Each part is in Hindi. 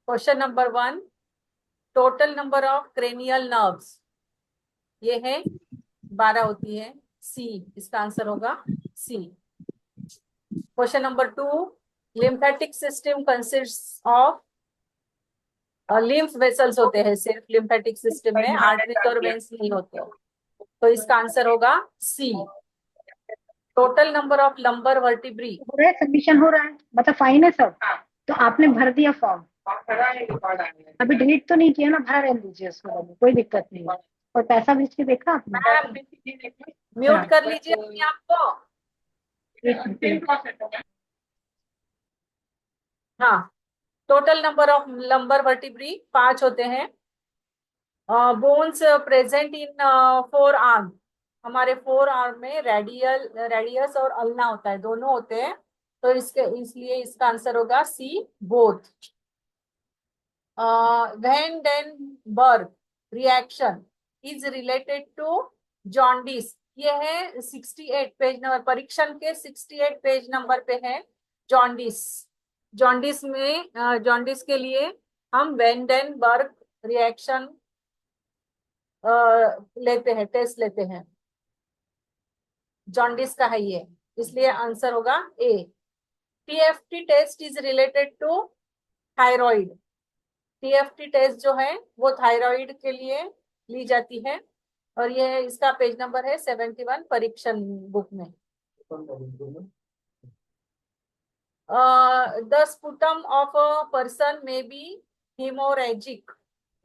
Question number 1, total number of cranial nerves, ये है 12 होती है। सी, इसका आंसर होगा C. Question number 2, lymphatic system consist of, lymph vessels होते हैं सिर्फ लिम्फेटिक सिस्टम में, आर्टरीज और वेन्स नहीं होते, तो इसका आंसर होगा C. Total number of lumbar vertebrae, हो रहा है, सबमिशन हो रहा है, मतलब फाइन है सब। तो आपने भर दिया फॉर्म, अभी डिलीट तो नहीं किया ना, भरा रहने दीजिए उसको, अभी कोई दिक्कत नहीं है। और पैसा भेज के देखा आपने? म्यूट कर लीजिए अपने आप को। एक मिनट। हाँ, total number of lumbar vertebrae 5 होते हैं। बोन्स प्रेजेंट इन 4 आर्म, हमारे 4 आर्म में रेडियस और अल्ना होता है, दोनों होते हैं, तो इसलिए इसका आंसर होगा C, both. Van den Bergh reaction is related to jaundice, ये है 68 पेज नंबर, परीक्षण के 68 पेज नंबर पे है जॉन्डिस। जॉन्डिस के लिए हम वेंडेनबर्ग रिएक्शन लेते हैं, टेस्ट लेते हैं, जॉन्डिस का है ये, इसलिए आंसर होगा A. TFT test is related to thyroid, TFT test जो है वो थायराइड के लिए ली जाती है, और ये इसका पेज नंबर है 71 परीक्षण बुक में। The sputum of a person में be haemorrhagic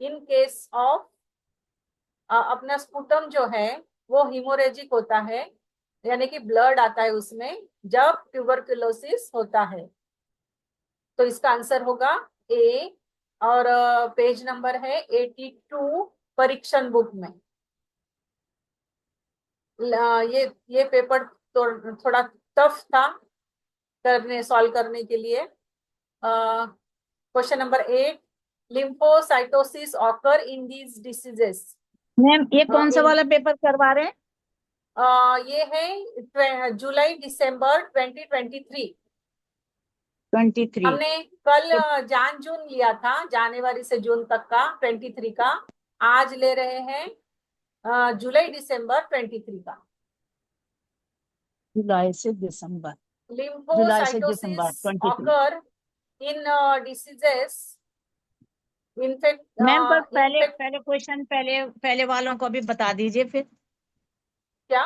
in case of, अपना स्पुटम जो है वो हिमोरेजिक होता है, यानी कि ब्लड आता है उसमें जब ट्यूबरकुलोसिस होता है, तो इसका आंसर होगा ए। और पेज नंबर है 82 परीक्षण बुक में। ये पेपर तो थोड़ा टफ था सॉल्व करने के लिए। Question number 8, lymphocytosis occur in these diseases, ma'am ये कौन सा वाला पेपर करवा रहे हैं? ये है जुलाई दिसंबर 2023। 23। हमने कल जान जून लिया था, जनवरी से जून तक का 23 का, आज ले रहे हैं जुलाई दिसंबर 23 का। जुलाई से दिसंबर, जुलाई से दिसंबर lymphocytosis 23। Occur in diseases, ma'am पर पहले इन्फेक्ट, पहले क्वेश्चन, पहले पहले वालों को भी बता दीजिए फिर। क्या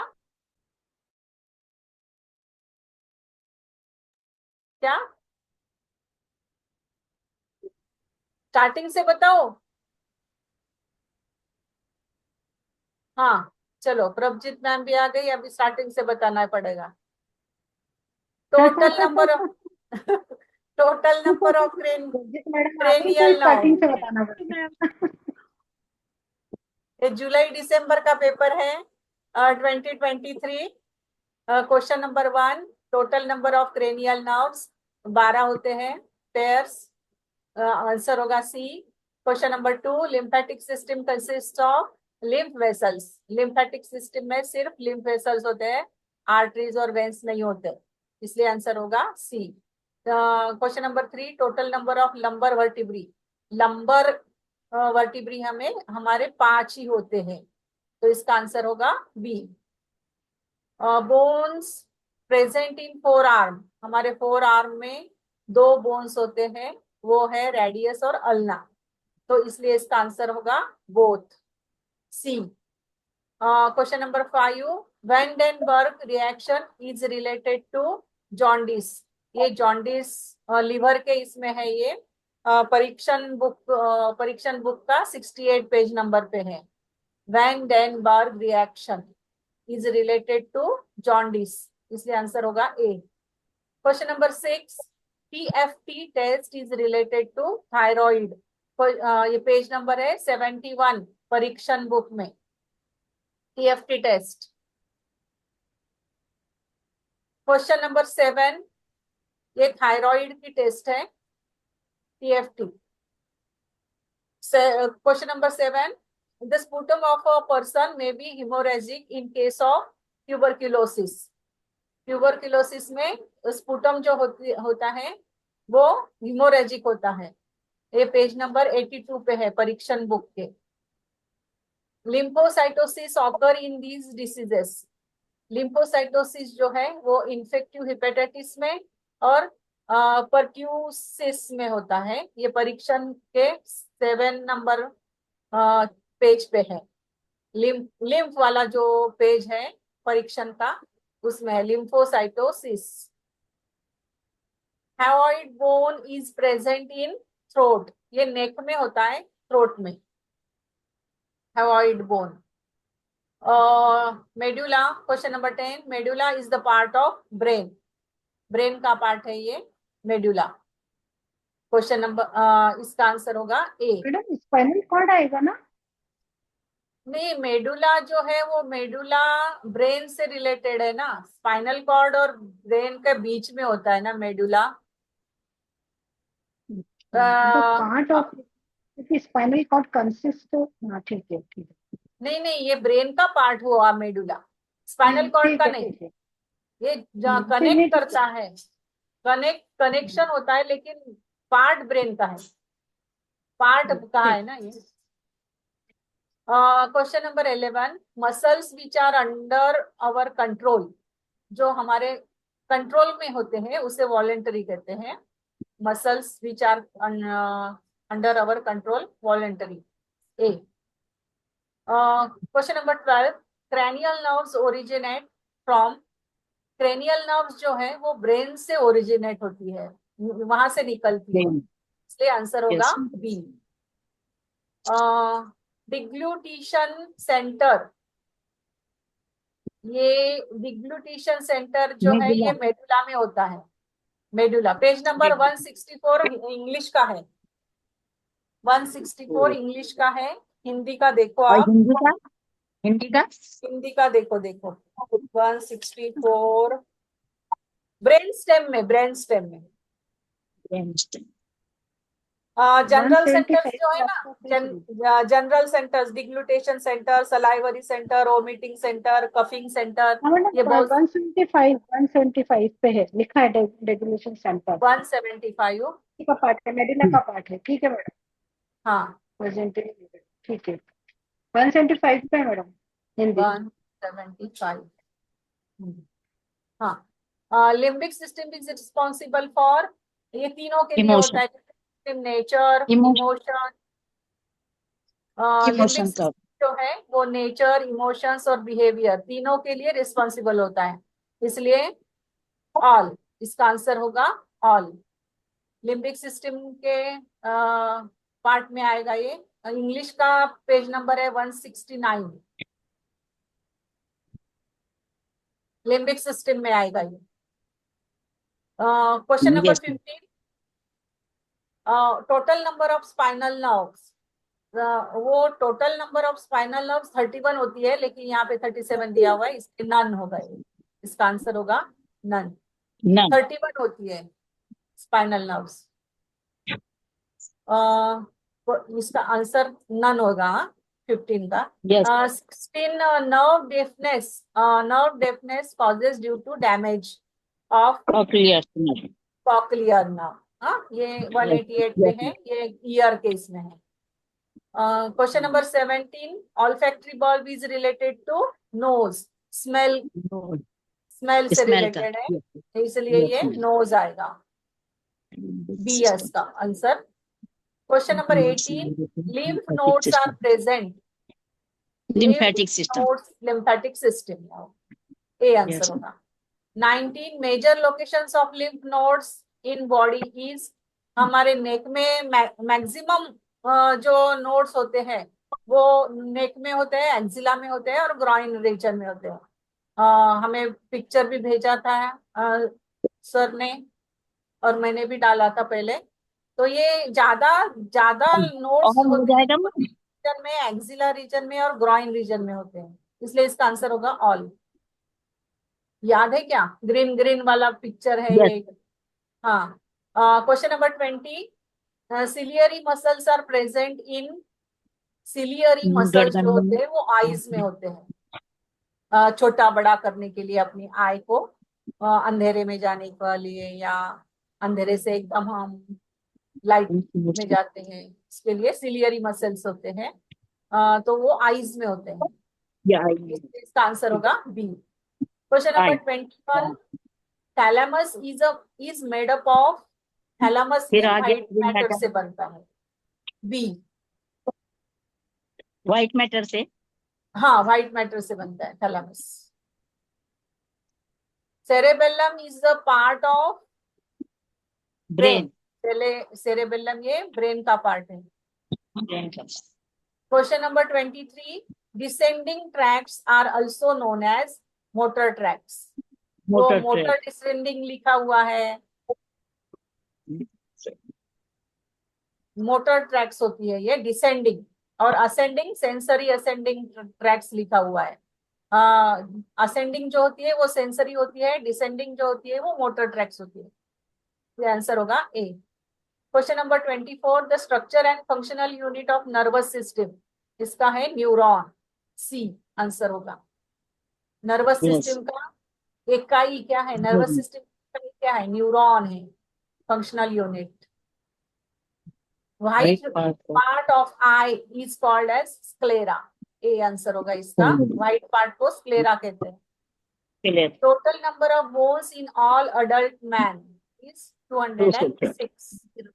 क्या स्टार्टिंग से बताओ। हाँ, चलो प्रभजीत मैम भी आ गई, अभी स्टार्टिंग से बताना पड़ेगा। Total number of total number of madam आ गई तो क्रेनियल नाउ, स्टार्टिंग से बताना पड़ेगा। ये जुलाई दिसंबर का पेपर है 2023। Question number 1, total number of cranial nerves 12 होते हैं पेयर्स, आंसर होगा C. Question number 2, lymphatic system consist of lymph vessels, lymphatic system में सिर्फ लिम्फ वेसल्स होते हैं, आर्टरीज और वेन्स नहीं होते, इसलिए आंसर होगा C. Question number 3, total number of lumbar vertebrae, lumbar vertebrae हमें हमारे 5 ही होते हैं, तो इसका आंसर होगा B. Bones present in 4 arm, हमारे 4 आर्म में 2 बोन्स होते हैं, वो है रेडियस और अल्ना, तो इसलिए इसका आंसर होगा both, C. Question number 5, Van den Bergh reaction is related to jaundice, ये जॉन्डिस लिवर के इसमें है, ये परीक्षण बुक का 68 पेज नंबर पे है। Van den Bergh reaction is related to jaundice, इसलिए आंसर होगा A. Question number 6, TFT test is related to thyroid, ये पेज नंबर है 71 परीक्षण बुक में, टीएफटी टेस्ट। क्वेश्चन नंबर 7, ये थायराइड की टेस्ट है, TFT. Question number 7, the sputum of a person may be haemorrhagic in case of tuberculosis, tuberculosis में स्पुटम जो होता है वो हिमोरेजिक होता है, ये पेज नंबर 82 पे है परीक्षण बुक के। Lymphocytosis occur in these diseases. Lymphocytosis जो है वो इन्फेक्टिव हेपेटाइटिस में और परक्यूसिस में होता है। ये परीक्षण के 7 नंबर पेज पे है। लिम्फ वाला जो पेज है परीक्षण का उसमें है lymphocytosis. Hyoid bone is present in throat. ये नेक में होता है, थ्रोट में hyoid bone. Medulla, question number 10, medulla is the part of brain. Brain का पार्ट है ये मेडुला। क्वेश्चन नंबर इसका आंसर होगा ए। मैडम स्पाइनल कॉर्ड आएगा ना? नहीं, मेडुला जो है वो मेडुला ब्रेन से रिलेटेड है ना। स्पाइनल कॉर्ड और ब्रेन के बीच में होता है ना medulla. Part of spinal cord consist. हाँ ठीक है ठीक है। नहीं नहीं, ये ब्रेन का पार्ट हुआ मेडुला, स्पाइनल कॉर्ड ठीक का है नहीं। ठीक है। ये फिर कनेक्ट नहीं ठीक करता है, कनेक्शन होता है, लेकिन पार्ट ब्रेन का है, पार्ट का है ना ये। Question number 11, muscles which are under our control. जो हमारे कंट्रोल में होते हैं उसे वॉलेंटरी कहते हैं। Muscles which are under our control, voluntary. A. Question number 12, cranial nerves originate from. Cranial nerves जो है वो ब्रेन से ओरिजिनेट होती है, वहां से निकलती है, Brain. इसलिए आंसर होगा Yes. बी। डिग्लूटिशन सेंटर, ये डिग्लूटिशन सेंटर जो है ये Medulla. मेडुला में होता है। मेडुला, पेज नंबर 164 इंग्लिश का है, 164 इंग्लिश का है। हिंदी का देखो और आप, हिंदी का? हिंदी का? हिंदी का देखो, देखो 164 ब्रेन स्टेम में, ब्रेन स्टेम में। Brainstem. जनरल सेंटर्स 175 जो है के ना, आसपास है। General centres, deglutition centre, salivary centre, vomiting centre, coughing centre, हाँ ये मैडम बहुत। 175 पे है, लिखा है रेगुलेशन सेंटर 175। का पार्ट है, मेडिला का पार्ट है। ठीक है मैडम, हाँ, प्रेजेंटेशन ठीक है। 175 पे है मैडम हिंदी। 175। हाँ, limbic system is responsible for, ये तीनों के लिए होता Emotion. है, nature, Emotion. Emotion. Limbic Emotions of. System जो है वो नेचर, इमोशंस और बिहेवियर तीनों के लिए रिस्पॉन्सिबल होता है, इसलिए ऑल, इसका आंसर होगा ऑल। लिम्बिक सिस्टम के पार्ट में आएगा ये। इंग्लिश का पेज नंबर है 169, लिम्बिक सिस्टम में आएगा ये। Question number Yes. 15, total number of spinal nerves. वो total number of spinal nerves 31 होती है, लेकिन यहाँ पे 37 दिया हुआ है, इसके नन होगा ये, इसका आंसर होगा नन। None. 31 होती है स्पाइनल नर्व्स, इसका आंसर नन होगा 15 का। Yes. 16, nerve deafness causes due to damage of Cochlear nerve. Cochlear nerve. हाँ, ये 188 पे Yes. है, ये ईयर के इसमें है। Question number 17, olfactory bulb is related to nose, smell, No. Smell से Smell का. रिलेटेड है, Yes. इसलिए Yes. ये नोज आएगा, बी इसका answer. Question number 18, lymph nodes are present, Lymphatic system. nodes, lymphatic system, A answer Yes. होगा। 19, major locations of lymph nodes in body is, हमारे नेक में मैक्सिमम जो नोड्स होते हैं वो नेक में होते हैं, एक्जिला में होते हैं और ग्रॉइन रीजन में होते हैं। हमें पिक्चर भी भेजा था सर ने, और मैंने भी डाला था पहले। तो ये ज्यादा ज्यादा नोड्स और हो होते जाएगा हैं मैम? रीजन में, एक्जिला रीजन में और ग्रॉइन रीजन में होते हैं, इसलिए इसका आंसर होगा ऑल। याद है क्या, ग्रीन ग्रीन वाला पिक्चर है Yes. ये। हाँ, question number 20, ciliary muscles are present in, ciliary muscles जो होते हैं वो आईज में होते हैं, छोटा बड़ा करने के लिए अपनी आई को, अंधेरे में जाने के लिए, या अंधेरे से एकदम हम लाइट में जाते हैं, इसके लिए सिलियरी मसल्स होते हैं। तो वो आईज में होते हैं। इसका आंसर होगा B. Question number 21, thalamus is made up of, thalamus फिर ये आगे व्हाइट मैटर से बनता है। बी। व्हाइट मैटर से। हाँ, व्हाइट मैटर से बनता है thalamus. Cerebellum is the part of brain. Cerebellum ये ब्रेन का पार्ट है। ब्रेन का। Question number 23, descending tracts are also known as motor tracts. तो मोटर डिसेंडिंग लिखा हुआ है, मोटर ट्रैक्स होती है ये डिसेंडिंग, और असेंडिंग सेंसरी असेंडिंग ट्रैक्स लिखा हुआ है। असेंडिंग जो होती है वो सेंसरी होती है, डिसेंडिंग जो होती है वो मोटर ट्रैक्स होती है। ये आंसर होगा A. Question number 24, the structure and functional unit of nervous system, इसका है न्यूरॉन। सी आंसर होगा। नर्वस सिस्टम का इकाई क्या है? नर्वस सिस्टम का क्या है? न्यूरॉन है functional unit. White part of eye is called as sclera. A answer होगा इसका। व्हाइट पार्ट को स्क्लेरा कहते हैं। Total number of bones in all adult man is 206।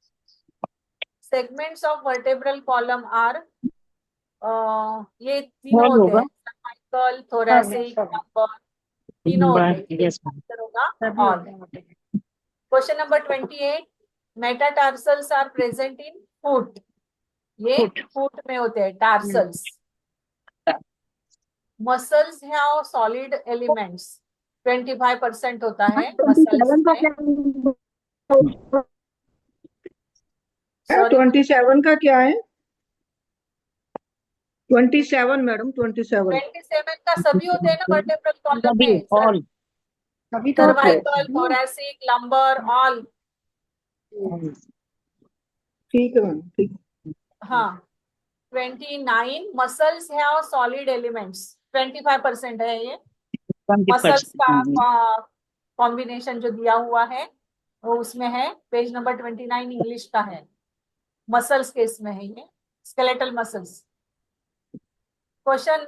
Segments of vertebral column are, ये तीनों होते हैं, सर्वाइकल, थोरैसिक, लंबर, तीनों होते हैं। आंसर होगा all. Question number 28, metatarsals are present in foot. ये फुट में होते हैं tarsals. Muscles have solid elements, 25% होता है मसल्स में। सॉरी, 27 का क्या है? 27 मैडम, 27। 27 का सभी होते हैं ना वर्टेब्रल कॉलम में, all cervical, thoracic, lumbar, all. ठीक है मैम, ठीक। हाँ, 29 मसल्स हैव सॉलिड एलिमेंट्स, 25% है ये। मसल्स का कॉम्बिनेशन जो दिया हुआ है वो उसमें है, पेज नंबर 29 इंग्लिश का है। मसल्स के इसमें है ये, skeletal muscles. Question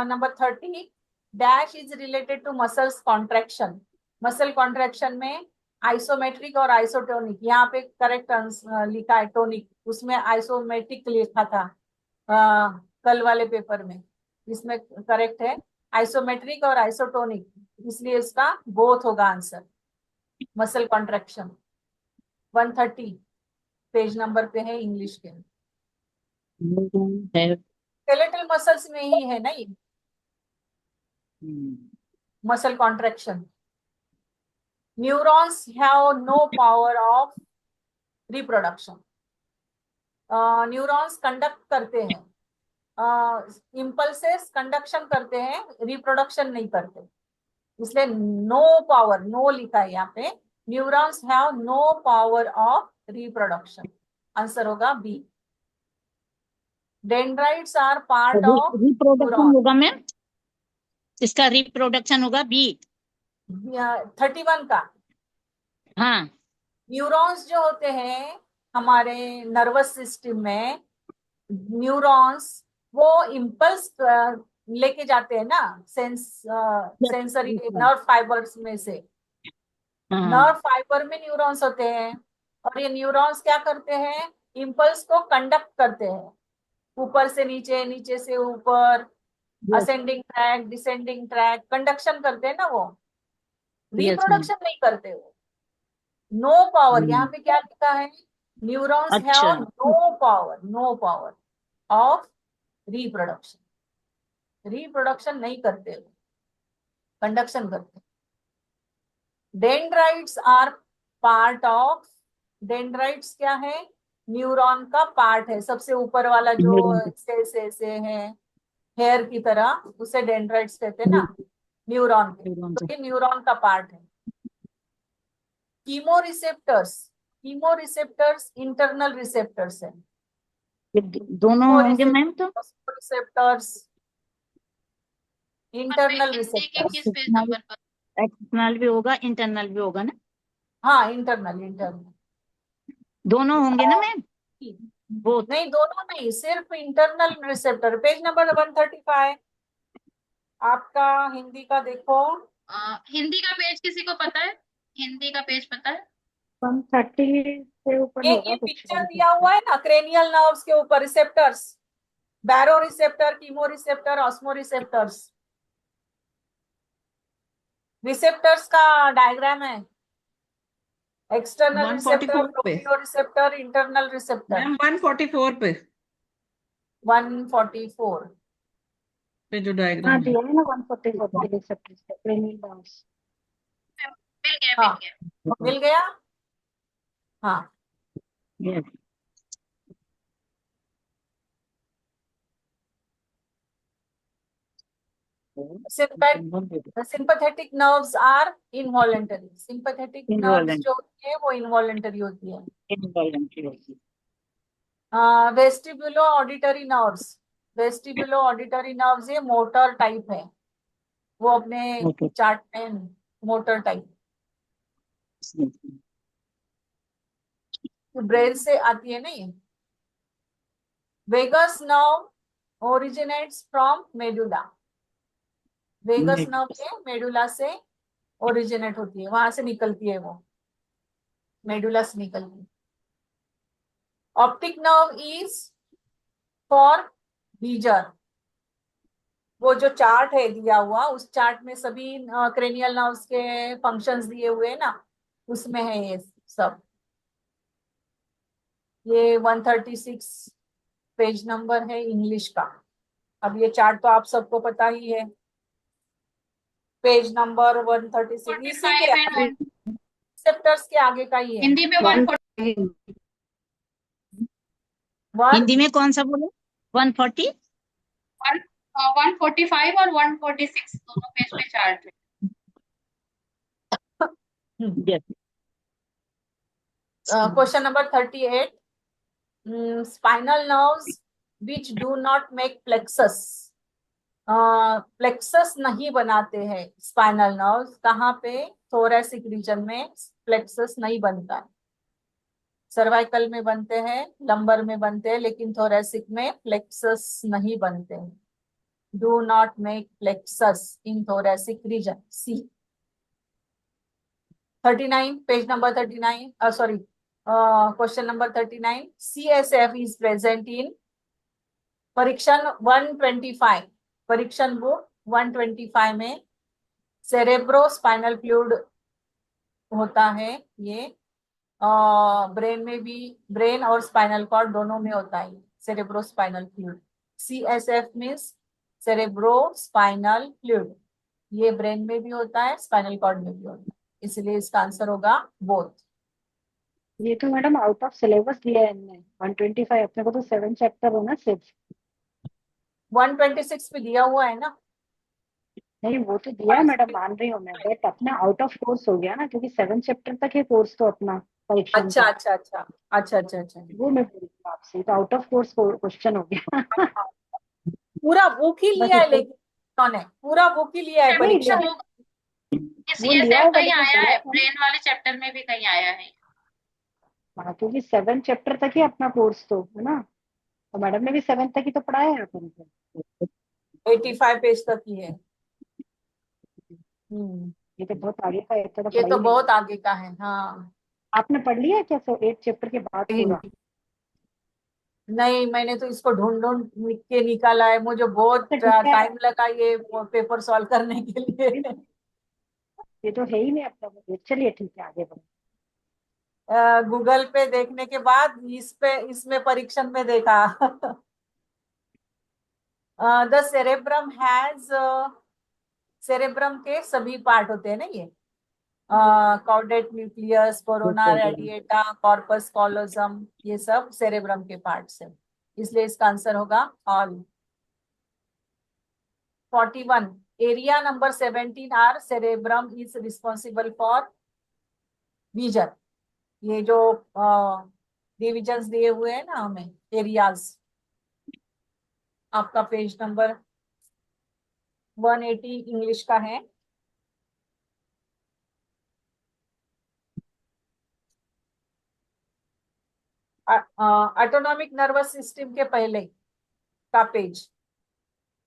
number 30, dash is related to muscles contraction. Muscle contraction में आइसोमेट्रिक और आइसोटोनिक, यहाँ पे करेक्ट लिखा है टोनिक, उसमें आइसोमेट्रिक लिखा था कल वाले पेपर में, इसमें करेक्ट है आइसोमेट्रिक और आइसोटोनिक, इसलिए इसका बोथ होगा answer. Muscle contraction 130 page number पे है इंग्लिश के। स्केलेटल मसल्स में ही है ना ये muscle contraction. Neurons have no power of reproduction. Neurons conduct करते हैं, इम्पल्सेस कंडक्शन करते हैं, रिप्रोडक्शन नहीं करते, इसलिए नो पावर, नो लिखा है यहाँ पे। Neurons have no power of reproduction, answer होगा B. Dendrites are part of reproduction होगा मैम, इसका रिप्रोडक्शन होगा बी। 31 का। हाँ, न्यूरॉन्स जो होते हैं हमारे नर्वस सिस्टम में, न्यूरॉन्स वो इम्पल्स लेके जाते हैं ना सेंसरी नर्व फाइबर्स में से। नर्व फाइबर में न्यूरॉन्स होते हैं, और ये न्यूरॉन्स क्या करते हैं? इम्पल्स को कंडक्ट करते हैं, ऊपर से नीचे, नीचे से ऊपर, ascending track, descending tract, conduction करते हैं ना वो, रिप्रोडक्शन नहीं करते वो। नो पावर, यहाँ पे क्या लिखा है? Neurons have no power, no power of reproduction, reproduction नहीं करते वो, कंडक्शन करते। Dendrites are part of, dendrites क्या है? न्यूरॉन का पार्ट है, सबसे ऊपर वाला जो से है हेयर की तरह, उसे डेंड्राइट्स कहते हैं ना न्यूरॉन के, तो ये न्यूरॉन का पार्ट है। कीमोरिसेप्टर्स, कीमोरिसेप्टर्स इंटरनल रिसेप्टर्स है। दोनों होंगे मैम, तो रिसेप्टर्स इंटरनल रिसेप्टर्स, एक्सटर्नल भी होगा, इंटरनल भी होगा ना। हाँ इंटरनल, इंटरनल दोनों होंगे ना मैम? वो नहीं, दोनों नहीं, सिर्फ इंटरनल रिसेप्टर। पेज नंबर 135 आपका हिंदी का देखो। हिंदी का पेज किसी को पता है? हिंदी का पेज पता है? 130 से ऊपर होगा ये कुछ। पिक्चर दिया हुआ है ना क्रेनियल नर्व्स के ऊपर, receptors, baro receptor, chemo receptor, osmo receptors. Receptors का डायग्राम है, एक्सटर्नल रिसेप्टर, 144 पे proprio receptor, internal receptor. Ma'am, 144 पे 144 पे जो हाँ डायग्राम है। दिया है ना 144 के रिसेप्टर्स पे क्रेनियल नर्व्स। मिल गया, हाँ, मिल गया। मिल गया। हाँ, yes. Sympathetic nerves are involuntary. Sympathetic nerves जो होती है वो इनवॉलेंटरी होती है। Vestibulo auditory nerves, vestibulo auditory nerves ये मोटर टाइप है, वो अपने चार्ट में मोटर टाइप ब्रेन से आती है ना ये। Vagus nerve originates from medulla. Vagus nerve ये मेडुला से ओरिजिनेट होती है, वहां से निकलती है वो, मेडुला से निकलती है। ऑप्टिक नर्व इज फॉर बीजर। वो जो चार्ट है दिया हुआ, उस चार्ट में सभी क्रेनियल नर्व्स के फंक्शंस दिए हुए हैं ना, उसमें है ये सब। ये 136 पेज नंबर है इंग्लिश का। अब ये चार्ट तो आप सबको पता ही है। पेज नंबर 136 इसी के 45 एंड रिसेप्टर्स के आगे का ही है। हिंदी में 140। हिंदी में कौन सा बोले? 140? 145 और 146 दोनों पेज पे चार्ट है। yes. Question number 38, spinal nerves which do not make plexus. Plexus नहीं बनाते हैं स्पाइनल नर्व्स, कहाँ पे? थोरैसिक रीजन में प्लेक्सस नहीं बनता है। सर्वाइकल में बनते हैं, लंबर में बनते हैं, लेकिन थोरैसिक में प्लेक्सस नहीं बनते हैं। Do not make plexus in thoracic region. See 39, page number 39, sorry, question number 39, CSF is present in परीक्षण 125, परीक्षण बुक 125 में सेरेब्रो स्पाइनल फ्लूइड होता है। ये ब्रेन में भी, ब्रेन और स्पाइनल कॉर्ड दोनों में होता है cerebro spinal fluid. CSF means cerebro spinal fluid. ये ब्रेन में भी होता है, स्पाइनल कॉर्ड में भी होता है, इसलिए इसका आंसर होगा बोथ। ये तो मैडम आउट ऑफ सिलेबस दिया है इनने 125। अपने को तो 7 चैप्टर हो ना सिर्फ। 126 पे दिया हुआ है ना। नहीं वो तो दिया है मैडम, मान रही हूँ मैं, बट अपना आउट ऑफ कोर्स हो गया ना, क्योंकि 7 चैप्टर तक है कोर्स तो अपना परीक्षा अच्छा का। अच्छा अच्छा अच्छा अच्छा अच्छा। वो मैं बोल रही हूँ आपसे, तो आउट ऑफ कोर्स क्वेश्चन हो गया। पूरा बुक ही बस लिया है, इतना लेकिन उन्होंने पूरा बुक ही लिया है नहीं परीक्षा। लिया, वो लिया CSF होगा कहीं लेकिन आया बोला है, था ना। ब्रेन वाले चैप्टर में भी कहीं आया है। हाँ क्योंकि 7 चैप्टर तक ही अपना कोर्स तो है ना, तो मैडम ने भी 7 तक ही तो पढ़ाया है अपन को। 85 पेज तक ही है। ये तो बहुत आगे का है, इतना तो ये पढ़ा तो ही नहीं बहुत है। आगे का है। हाँ, आपने पढ़ लिया क्या 8 चैप्टर के बाद पूरा? नहीं, मैंने तो इसको ढूंढ ढूंढ के निकाला है, मुझे बहुत तो ठीक है, टाइम लगा ये पेपर सॉल्व करने के लिए। ये तो है ही नहीं अपना को। चलिए ठीक है, आगे बढ़ो। गूगल पे देखने के बाद इसमें परीक्षण में देखा। द सेरेब्रम हैज, सेरेब्रम के सभी पार्ट होते हैं ना ये, caudate nucleus, corona radiata, corpus callosum, ये सब सेरेब्रम के पार्ट्स है, इसलिए इसका आंसर होगा all. 41, area number 17 are cerebrum is responsible for vision. ये जो डिविजन्स दिए हुए हैं ना हमें, एरियाज, आपका पेज नंबर 180 इंग्लिश का है। ऑटोनॉमिक नर्वस सिस्टम के पहले का page,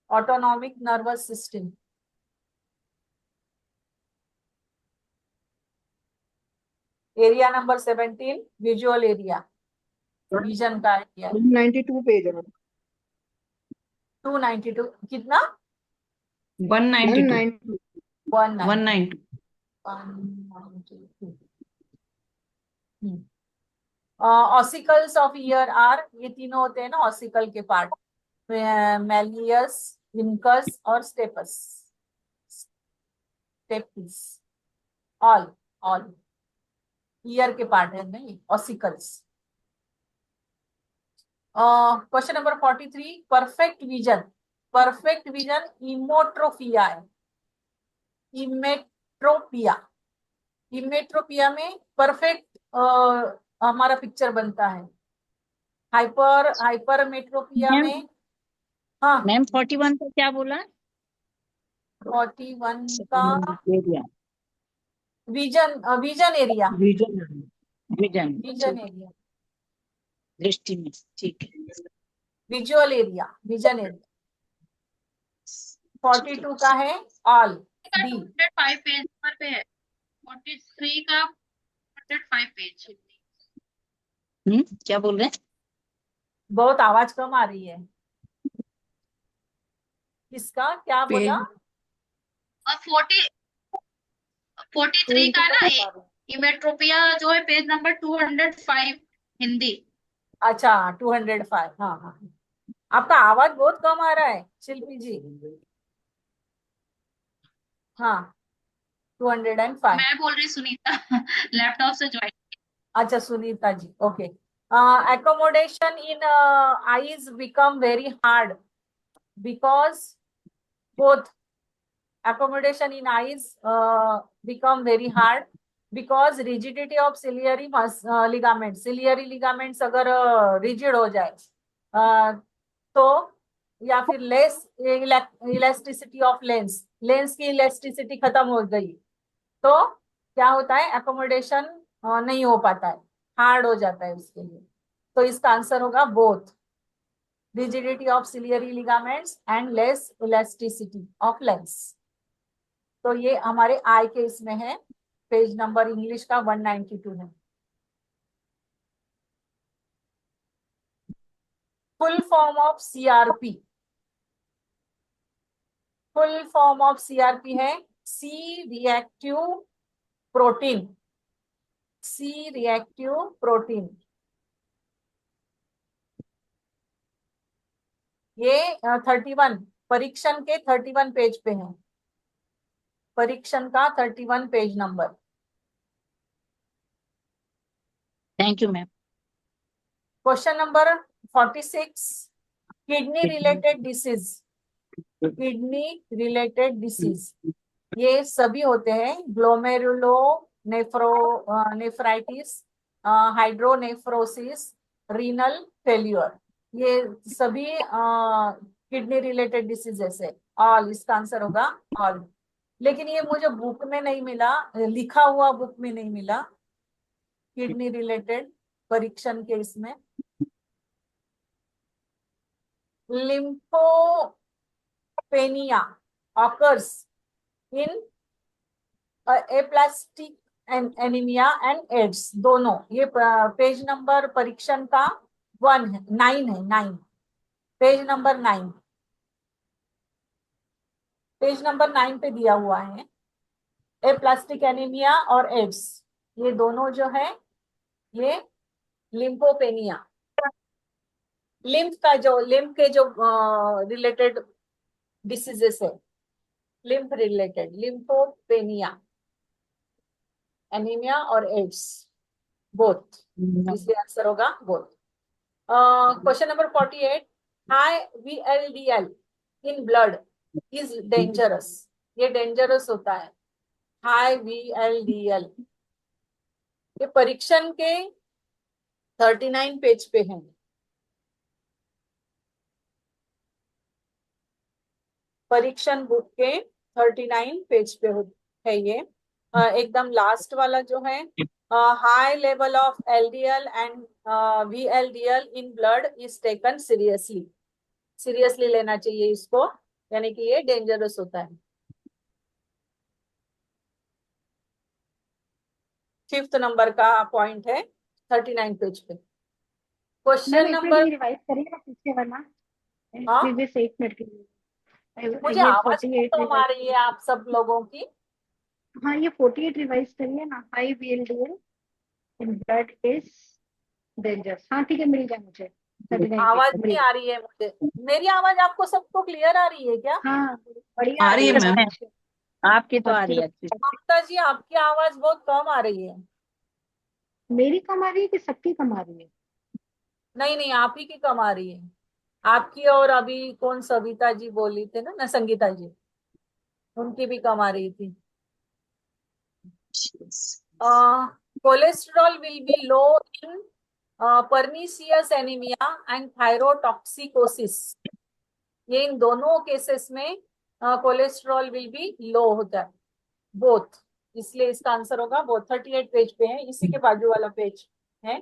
autonomic nervous system, area number 17, visual area, vision का एरिया। 192 पेज है मैडम। 292 कितना? 192 192 192 ऑसिकल्स ऑफ ईयर आर, ये तीनों होते हैं ना ऑसिकल के पार्ट, मैलियस, विनकस और stapes, stapes, all all ear के पार्ट है नहीं ossicles. Question number 43, perfect vision, perfect vision emmetropia है, इमेट्रोपिया, इमेट्रोपिया में परफेक्ट हमारा पिक्चर बनता है, हाइपरमेट्रोपिया मैम में, हाँ मैम 41 का क्या बोला? 41 का area, vision, vision area, vision vision, vision area, दृष्टि में, ठीक है। Visual area, vision area. 42 का है ऑल, डी। 205 पेज नंबर पे है। 43 का 105 पेज। क्या बोल रहे हैं? बहुत आवाज कम आ रही है, किसका क्या बोला? और 43 का ना इमेट्रोपिया जो है पेज नंबर 205 हिंदी। अच्छा 205, हाँ हाँ, आपका आवाज बहुत कम आ रहा है शिल्पी जी। हाँ 205, मैं बोल रही सुनीता लैपटॉप से ज्वाइन। अच्छा Sunita ji, okay. accommodation in eyes become very hard because both accommodation in eyes become very hard because rigidity of ciliary ligament, ciliary ligaments अगर rigid हो जाए तो, या फिर less elasticity of lens, lens की इलास्टिसिटी खत्म हो गई तो क्या होता है, एकोमोडेशन नहीं हो पाता है, हार्ड हो जाता है उसके लिए। तो इसका आंसर होगा both, rigidity of ciliary ligaments and less elasticity of lens. तो ये हमारे आई के इसमें है, पेज नंबर इंग्लिश का 192 है। Full form of CRP, full form of CRP है C reactive protein, C reactive protein. ये 31 परीक्षण के 31 पेज पे है, परीक्षण का 31 page number. Thank you ma'am. Question number 46, kidney related disease, kidney related disease ये सभी होते हैं, glomerulo nephritis, hydronephrosis, renal failure, ये सभी किडनी रिलेटेड डिसीजेस है, ऑल इसका आंसर होगा ऑल। लेकिन ये मुझे बुक में नहीं मिला, लिखा हुआ बुक में नहीं मिला किडनी रिलेटेड परीक्षण के इसमें। Lymphopenia occurs in aplastic anaemia and AIDS, दोनों। ये पेज नंबर परीक्षण का 1 है, 9 है, 9 पेज नंबर 9, पेज नंबर 9 पे दिया हुआ है, एप्लास्टिक एनीमिया और एड्स, ये दोनों जो है ये लिम्फोपेनिया, लिम्फ का जो, लिम्फ के जो रिलेटेड डिसीजेस है, लिम्फ रिलेटेड, लिम्फोपेनिया, एनीमिया और एड्स बोथ, इसलिए आंसर होगा both. Question number 48, high VLDL in blood is dangerous, ये डेंजरस होता है हाई VLDL, ये परीक्षण के 39 पेज पे है, परीक्षण बुक के 39 पेज पे है ये, एकदम लास्ट वाला जो है high level of LDL and VLDL in blood is taken seriously. Seriously लेना चाहिए इसको, यानी कि ये डेंजरस होता है। फिफ्थ नंबर का पॉइंट है 39 पेज पे। क्वेश्चन नंबर, रिवाइज करिए ना पीछे वरना हाँ प्रीवियस 1 मिनट के लिए मुझे ये आवाज 48 कम आ रही है आप सब लोगों की। हाँ ये 48 रिवाइज करिए ना। High VLDL in blood is dangerous. हाँ ठीक है, मिल गया मुझे 39 आवाज मिल नहीं गया। आ रही है मुझे, मेरी आवाज आपको सबको क्लियर आ रही है क्या? हाँ बढ़िया आ रही है Yes, मैम। ma'am. आपकी तो आ रही है अच्छी। ममता जी आपकी आवाज बहुत कम आ रही है। मेरी कम आ रही है कि सबकी कम आ रही है? नहीं नहीं, आप ही की कम आ रही है आपकी, और अभी कौन सविता जी बोली थे ना संगीता जी, उनकी भी कम आ रही थी। Cholesterol will be low in pernicious anemia and thyrotoxicosis। ये इन दोनों केसेस में कोलेस्ट्रॉल विल बी लो होता है, बोथ, इसलिए इसका आंसर होगा बोथ। 38 पेज पे है, इसी के बाजू वाला पेज है।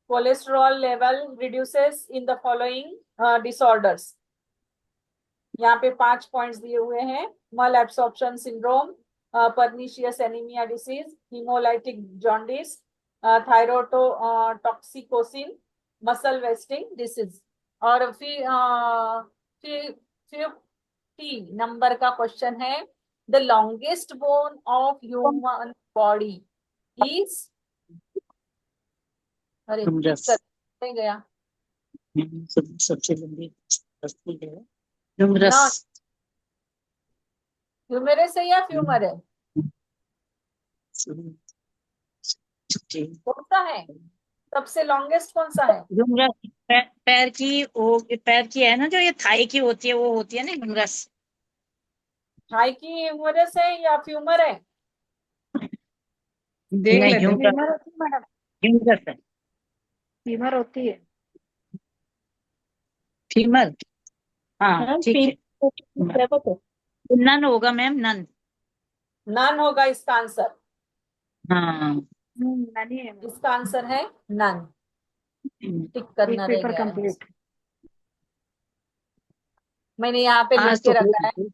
Cholesterol level reduces in the following disorders. यहाँ पे 5 पॉइंट्स दिए हुए हैं। Malabsorption syndrome, pernicious anaemia disease, haemolytic jaundice, thyrotoxicosis, muscle wasting disease. और फिर 50 नंबर का क्वेश्चन है, the longest bone of human body is, अरे Humerus. नहीं गया सबसे लंबी है ना, ह्यूमरस। ह्यूमेरस है या फ्यूमर है, कौन सा है सबसे लॉन्गेस्ट, कौन सा है? ह्यूमरस पैर की, वो पैर की है ना, जो ये थाई की होती है, वो होती है ना ह्यूमरस। थाई की ह्यूमरस है या फ्यूमर है? देख नहीं, लेते हैं। फीवर होती है मैडम, ह्यूमरस है। फीवर होती है। फीमर, हाँ ठीक है। नन होगा मैम, नन। नन होगा इसका आंसर, हाँ। नहीं है मैम। इसका आंसर है नन। टिक करना एक रह पेपर गया है, कंप्लीट। मैंने यहाँ पे लिख आज के तो रखा है।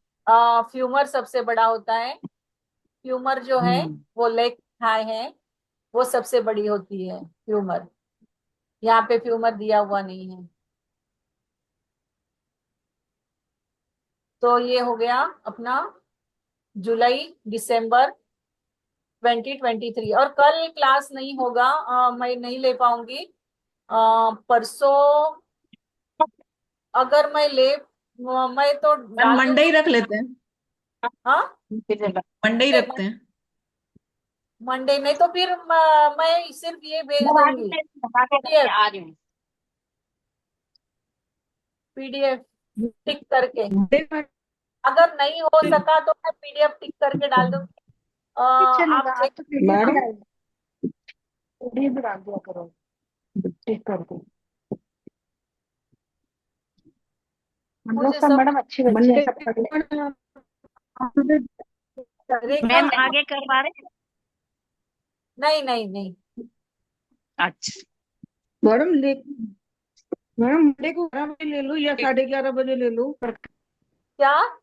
फ्यूमर सबसे बड़ा होता है, फ्यूमर जो है वो लेग थाई है, वो सबसे बड़ी होती है फ्यूमर। यहाँ पे फ्यूमर दिया हुआ नहीं है। तो ये हो गया अपना जुलाई दिसंबर 2023। और कल क्लास नहीं होगा, मैं नहीं ले पाऊंगी। परसों अगर मैं तो मैम डाल मंडे ही दूंगी। रख लेते हैं, हाँ मंडे ही रखते हैं। मंडे नहीं तो फिर मैं सिर्फ ये भेज दूंगी, पीडीएफ, आ रही हूँ। पीडीएफ टिक करके। मंडे अगर नहीं हो सका तो मैं पीडीएफ टिक करके डाल दूंगी। चलेगा, आप आप चेक, तो पीडीएफ मैडम डाल पीडीएफ भी डाल दिया करो ठीक करके। हम लोग मुझे सब सब मैडम अच्छे बच्चे हैं, सब पढ़े। रेखा, मैम आगे करवा रहे हैं? नहीं नहीं नहीं, अच्छा, मैडम मंडे को 11 बजे ले लो या 11:30 बजे ले लो, क्या?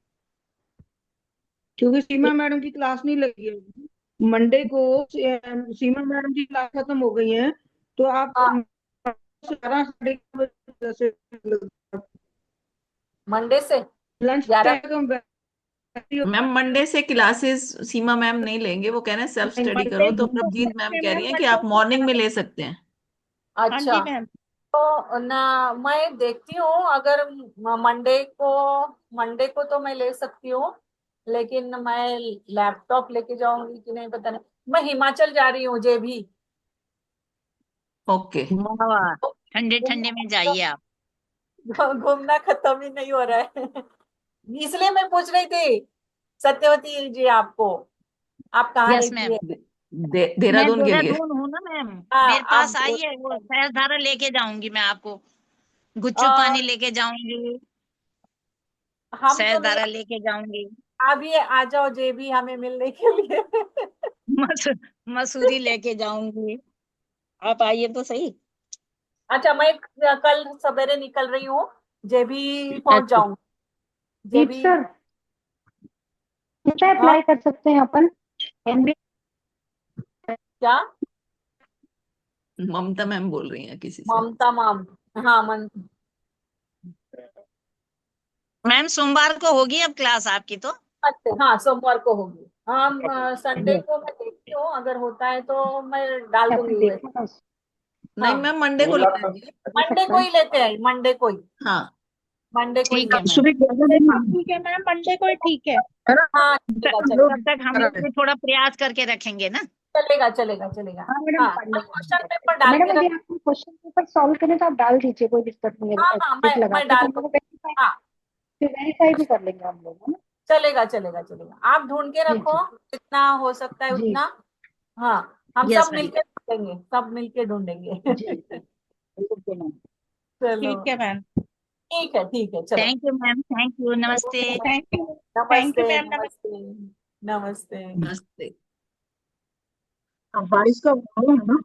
क्योंकि सीमा मैडम की क्लास नहीं लगी है मंडे को। सीमा मैडम की क्लास खत्म हो गई है, तो आप हाँ, 11 साढ़े 11 बजे से मंडे से लंच 11। टाइम मैम मंडे से क्लासेस सीमा मैम नहीं लेंगे, वो कह रहे हैं सेल्फ स्टडी करो, तो प्रभजीत मैम कह रही हैं कि आप मॉर्निंग में ले सकते हैं। हाँ अच्छा, जी मैम। तो ना मैं देखती हूँ, अगर मंडे को तो मैं ले सकती हूँ, लेकिन मैं लैपटॉप लेके जाऊंगी कि नहीं पता नहीं। मैं हिमाचल जा रही हूँ जे भी। ओके। वाह, ठंडे ठंडे में जाइए आप। घूमना खत्म ही नहीं हो रहा है। इसलिए मैं पूछ रही थी सत्यवती जी आपको, आप कहाँ यस रहती मैम। है? मैं देहरादून के लिए। देहरादून हूँ ना मैम। हाँ मेरे पास आप, आइए, वो सहस्त्रधारा लेके जाऊंगी मैं आपको। गुच्चू आ, पानी लेके जाऊंगी, हम तो नहीं, सहस्त्रधारा लेके जाऊंगी। आप ये आ जाओ जे भी हमें मिलने के लिए। मसूरी लेके जाऊंगी, आप आइए तो सही। अच्छा, मैं कल सवेरे निकल रही हूँ, जेबी पहुंच अच्छा। जाऊंगी। दीप जेबी। सर, कितना अप्लाई कर सकते हैं अपन MBA? क्या? ममता मैम बोल रही हैं किसी से। ममता मैम। हाँ मैम सोमवार को होगी अब क्लास आपकी तो? अच्छा, हाँ सोमवार को होगी। हम संडे को मैं देखती हूँ, अगर होता है तो मैं डाल आपने दूंगी। देखा था उसको? नहीं हाँ, मैम, मंडे को ले लेंगे। हो मंडे सकता को है। ही लेते हैं, मंडे को ही। हाँ मंडे को ही ठीक है लेते मैम। ठीक है मैम, मंडे को ही ठीक है ना? हैं। हाँ चलेगा चलेगा तब तक हम लोग भी थोड़ा प्रयास करके रखेंगे ना। चलेगा चलेगा चलेगा। हाँ मैडम, हाँ, मंडे हम क्वेश्चन पेपर को। डाल मैडम के यदि रख। आपको क्वेश्चन पेपर सॉल्व करने तो आप डाल दीजिए, कोई दिक्कत नहीं हाँ है। हाँ, टिक लगा मैं के तो डाल हम लोग दूंगी। वेरीफाई, हाँ फिर वेरीफाई भी कर लेंगे हम लोग, है ना? चलेगा चलेगा चलेगा, आप ढूंढ के जी रखो जी जितना हो सकता है जी उतना। हाँ, हम यस सब मैम। मिलके ढूंढेंगे, सब मिलके ढूंढेंगे। जी जी, बिल्कुल मैम। चलो, ठीक है मैम। ठीक है, चलो। Thank you ma'am, thank you, नमस्ते। Thank you. थैंक यू नमस्ते मैम, नमस्ते। नमस्ते। नमस्ते। नमस्ते। अब बारिश का मौसम है ना।